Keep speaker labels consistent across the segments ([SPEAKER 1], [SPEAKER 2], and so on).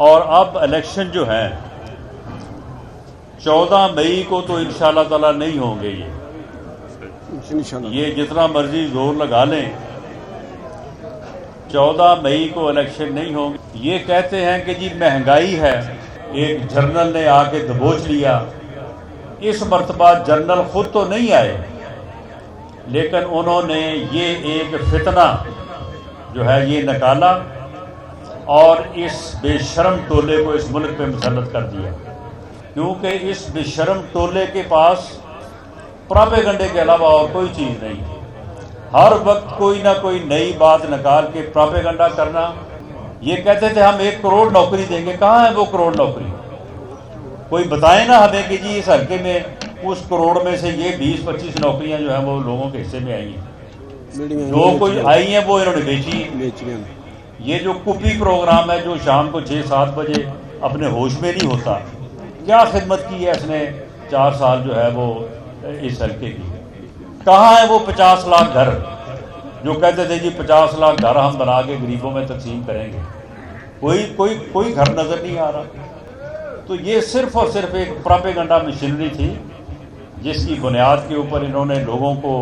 [SPEAKER 1] اور اب الیکشن جو ہیں 14 مئی کو تو انشاءاللہ تعالی نہیں ہوں گے یہ جتنا مرضی زور لگا لیں 14 مئی کو الیکشن نہیں ہوں گے۔ یہ کہتے ہیں کہ جی مہنگائی ہے، ایک جنرل نے آ کے دبوچ لیا۔ اس مرتبہ جنرل خود تو نہیں آئے، لیکن انہوں نے یہ ایک فتنہ جو ہے یہ نکالا اور اس بے شرم ٹولے کو اس ملک پہ مسلط کر دیا، کیونکہ اس بے شرم ٹولے کے پاس پراپیگنڈے کے علاوہ اور کوئی چیز نہیں، ہر وقت کوئی نہ کوئی نئی بات نکال کے پراپیگنڈا کرنا۔ یہ کہتے تھے ہم 1 کروڑ نوکری دیں گے، کہاں ہے وہ کروڑ نوکری؟ کوئی بتائے نا ہمیں کہ جی اس حلقے میں اس کروڑ میں سے یہ 20-25 نوکریاں جو ہیں وہ لوگوں کے حصے میں آئی ہیں، جو کوئی آئی ہیں وہ انہوں نے بیچی۔ یہ جو کپی پروگرام ہے جو شام کو 6-7 بجے اپنے ہوش میں نہیں ہوتا، کیا خدمت کی ہے اس نے 4 سال جو ہے وہ اس حلقے کی؟ کہاں ہے وہ 50 لاکھ گھر جو کہتے تھے جی 50 لاکھ گھر ہم بنا کے غریبوں میں تقسیم کریں گے؟ کوئی گھر نظر نہیں آ رہا۔ تو یہ صرف اور صرف ایک پراپیگنڈا مشینری تھی جس کی بنیاد کے اوپر انہوں نے لوگوں کو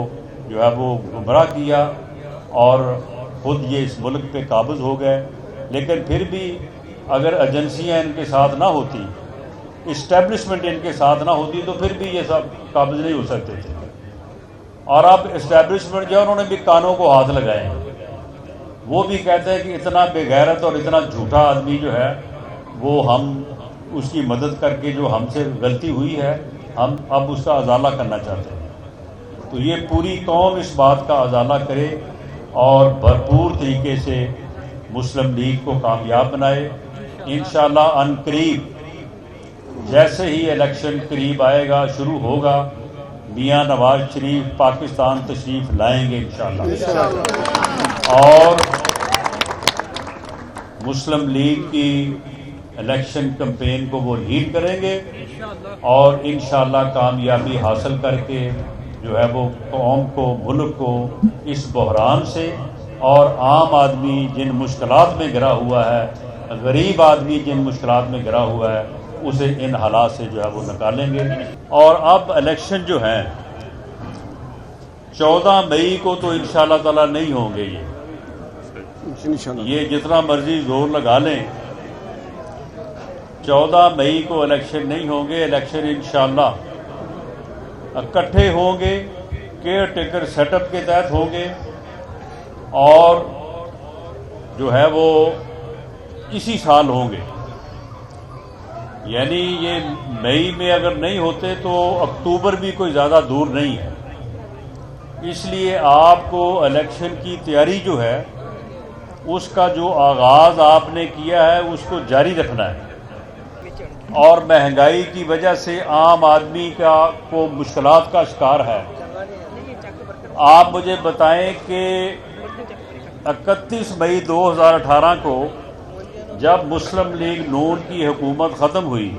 [SPEAKER 1] جو ہے وہ گمراہ کیا اور خود یہ اس ملک پہ قابض ہو گئے۔ لیکن پھر بھی اگر ایجنسیاں ان کے ساتھ نہ ہوتی، اسٹیبلشمنٹ ان کے ساتھ نہ ہوتی، تو پھر بھی یہ سب قابض نہیں ہو سکتے تھے۔ اور اب اسٹیبلشمنٹ جو ہے انہوں نے بھی کانوں کو ہاتھ لگائے ہیں، وہ بھی کہتے ہیں کہ اتنا بے غیرت اور اتنا جھوٹا آدمی جو ہے وہ ہم اس کی مدد کر کے جو ہم سے غلطی ہوئی ہے ہم اب اس کا ازالہ کرنا چاہتے ہیں۔ تو یہ پوری قوم اس بات کا ازالہ کرے اور بھرپور طریقے سے مسلم لیگ کو کامیاب بنائے۔ انشاءاللہ ان قریب جیسے ہی الیکشن قریب آئے گا، شروع ہوگا، میاں نواز شریف پاکستان تشریف لائیں گے انشاءاللہ، اور مسلم لیگ کی الیکشن کمپین کو وہ لیڈ کریں گے اور انشاءاللہ کامیابی حاصل کر کے جو ہے وہ قوم کو، ملک کو اس بحران سے اور عام آدمی جن مشکلات میں گرا ہوا ہے، غریب آدمی جن مشکلات میں گرا ہوا ہے، اسے ان حالات سے جو ہے وہ نکالیں گے۔ اور اب الیکشن جو ہیں 14 مئی کو تو انشاءاللہ تعالی نہیں ہوں گے یہ جتنا مرضی زور لگا لیں 14 مئی کو الیکشن نہیں ہوں گے۔ الیکشن انشاءاللہ اکٹھے ہوں گے، کیئر ٹیکر سیٹ اپ کے تحت ہوں گے، اور جو ہے وہ اسی سال ہوں گے۔ یعنی یہ مئی میں اگر نہیں ہوتے تو اکتوبر بھی کوئی زیادہ دور نہیں ہے۔ اس لیے آپ کو الیکشن کی تیاری جو ہے اس کا جو آغاز آپ نے کیا ہے اس کو جاری رکھنا ہے، اور مہنگائی کی وجہ سے عام آدمی کو مشکلات کا شکار ہے۔ آپ مجھے بتائیں کہ 31 مئی 2018 کو جب مسلم لیگ نون کی حکومت ختم ہوئی،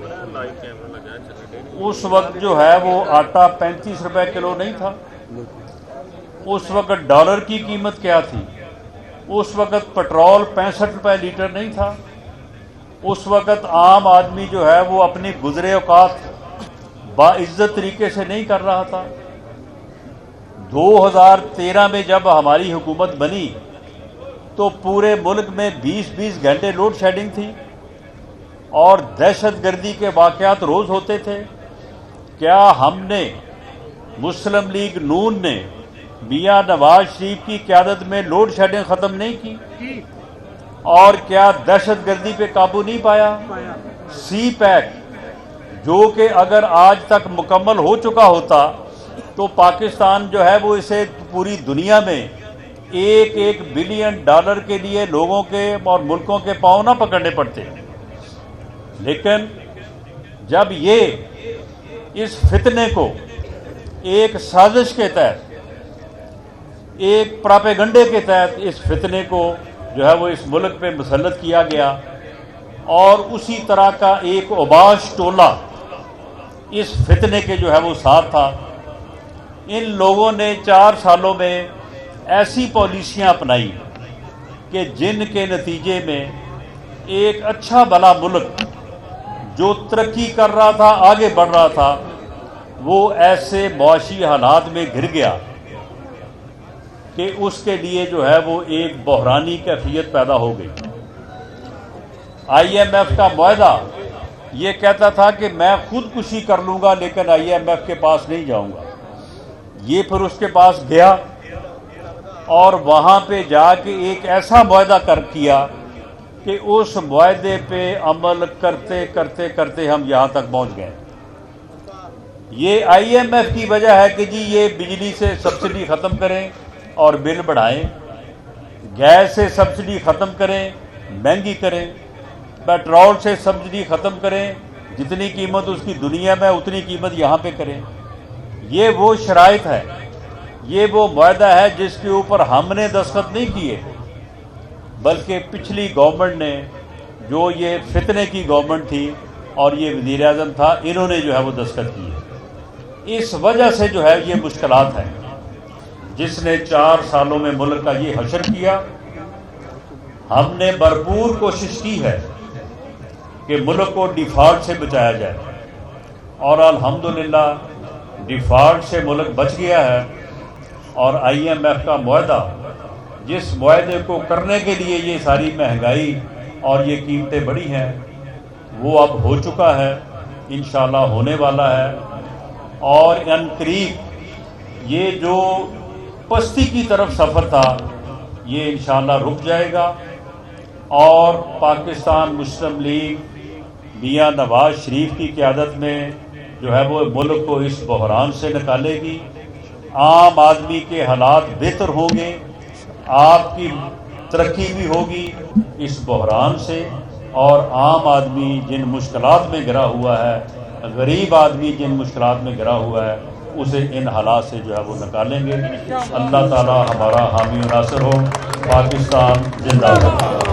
[SPEAKER 1] اس وقت جو ہے وہ آٹا 35 روپے کلو نہیں تھا، اس وقت ڈالر کی قیمت کیا تھی، اس وقت پٹرول 65 روپے لیٹر نہیں تھا، اس وقت عام آدمی جو ہے وہ اپنی گزرے اوقات باعزت طریقے سے نہیں کر رہا تھا۔ 2013 میں جب ہماری حکومت بنی تو پورے ملک میں 20 گھنٹے لوڈ شیڈنگ تھی اور دہشت گردی کے واقعات روز ہوتے تھے۔ کیا ہم نے مسلم لیگ نون نے میاں نواز شریف کی قیادت میں لوڈ شیڈنگ ختم نہیں کی؟ اور کیا دہشت گردی پہ قابو نہیں پایا؟ سی پیک جو کہ اگر آج تک مکمل ہو چکا ہوتا تو پاکستان جو ہے وہ اسے پوری دنیا میں 1 بلین ڈالر کے لیے لوگوں کے اور ملکوں کے پاؤں نہ پکڑنے پڑتے۔ لیکن جب یہ اس فتنے کو ایک سازش کے تحت، ایک پراپیگنڈے کے تحت اس فتنے کو جو ہے وہ اس ملک پہ مسلط کیا گیا، اور اسی طرح کا ایک اوباش ٹولہ اس فتنے کے جو ہے وہ ساتھ تھا۔ ان لوگوں نے 4 سالوں میں ایسی پالیسیاں اپنائی کہ جن کے نتیجے میں ایک اچھا بھلا ملک جو ترقی کر رہا تھا، آگے بڑھ رہا تھا، وہ ایسے معاشی حالات میں گر گیا کہ اس کے لیے جو ہے وہ ایک بحرانی کیفیت پیدا ہو گئی۔ آئی ایم ایف کا معاہدہ یہ کہتا تھا کہ میں خودکشی کر لوں گا لیکن آئی ایم ایف کے پاس نہیں جاؤں گا۔ یہ پھر اس کے پاس گیا اور وہاں پہ جا کے ایک ایسا معاہدہ کیا کہ اس معاہدے پہ عمل کرتے کرتے کرتے ہم یہاں تک پہنچ گئے۔ یہ آئی ایم ایف کی وجہ ہے کہ جی یہ بجلی سے سبسڈی ختم کریں اور بل بڑھائیں، گیس سے سبسڈی ختم کریں، مہنگی کریں، پیٹرول سے سبسڈی ختم کریں، جتنی قیمت اس کی دنیا میں اتنی قیمت یہاں پہ کریں۔ یہ وہ شرائط ہے، یہ وہ معاہدہ ہے جس کے اوپر ہم نے دستخط نہیں کیے بلکہ پچھلی گورنمنٹ نے، جو یہ فتنے کی گورنمنٹ تھی اور یہ وزیر اعظم تھا، انہوں نے جو ہے وہ دستخط کیے۔ اس وجہ سے جو ہے یہ مشکلات ہیں۔ جس نے 4 سالوں میں ملک کا یہ حشر کیا، ہم نے بھرپور کوشش کی ہے کہ ملک کو ڈیفالٹ سے بچایا جائے اور الحمدللہ ڈیفالٹ سے ملک بچ گیا ہے۔ اور آئی ایم ایف کا معاہدہ، جس معاہدے کو کرنے کے لیے یہ ساری مہنگائی اور یہ قیمتیں بڑھی ہیں، وہ اب ہو چکا ہے، انشاءاللہ ہونے والا ہے، اور ان قریب یہ جو پستی کی طرف سفر تھا یہ انشاءاللہ رک جائے گا اور پاکستان مسلم لیگ میاں نواز شریف کی قیادت میں جو ہے وہ ملک کو اس بحران سے نکالے گی۔ عام آدمی کے حالات بہتر ہوں گے، آپ کی ترقی بھی ہوگی اس بحران سے، اور عام آدمی جن مشکلات میں گرا ہوا ہے، غریب آدمی جن مشکلات میں گرا ہوا ہے، اسے ان حالات سے جو ہے وہ نکالیں گے۔ اللہ تعالی ہمارا حامی و ناصر ہو۔ پاکستان زندہ باد۔